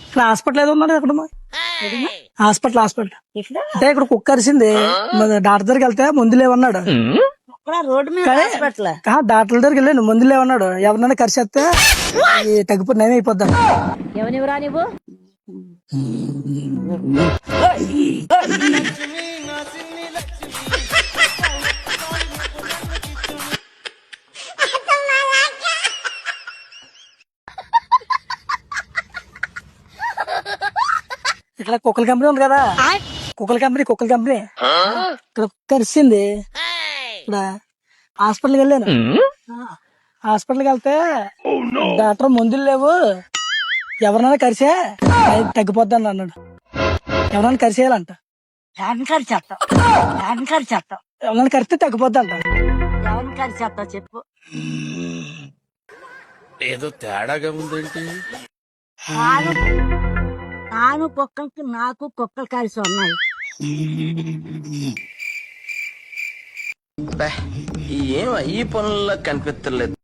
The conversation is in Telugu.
ఇక్కడ హాస్పిటల్ ఏదో ఉన్నారు అక్కడ హాస్పిటల్ అంటే ఇక్కడ కుక్క అరిసింది డాక్టర్ దగ్గరికి వెళ్తే మందులు లేవన్నాడు రోడ్డు మీద హాస్పిటల్ డాక్టర్ దగ్గరికి వెళ్ళాను మందులు లేవన్నాడు ఎవరినైనా కరిసేస్తే తగ్గిపోతే నయం అయిపోద్దాం ఎవరివరా నువ్వు ఇక్కడ కుక్కల కంపెనీ ఉంది కదా కుక్కల కంపెనీ ఇక్కడ కుక్క అరిసింది ఇక్కడ హాస్పిటల్కి వెళ్ళాను హాస్పిటల్కి వెళ్తే డాక్టర్ మందులు లేవు ఎవరినైనా కరిసే తగ్గిపోద్ది అన్నాడు ఎవరైనా కరిసేయాలంట ఎవరైనా కరిస్తే తగ్గిపోద్ది అంట ఎవరిని కరిచేస్తావు చెప్పు ఏదో తేడాగా ఉందేంటి నాను కుక్కలకి నాకు కుక్కలు కలిసి ఉన్నాయి ఏం ఈ పనుల్లో కనిపించలేదు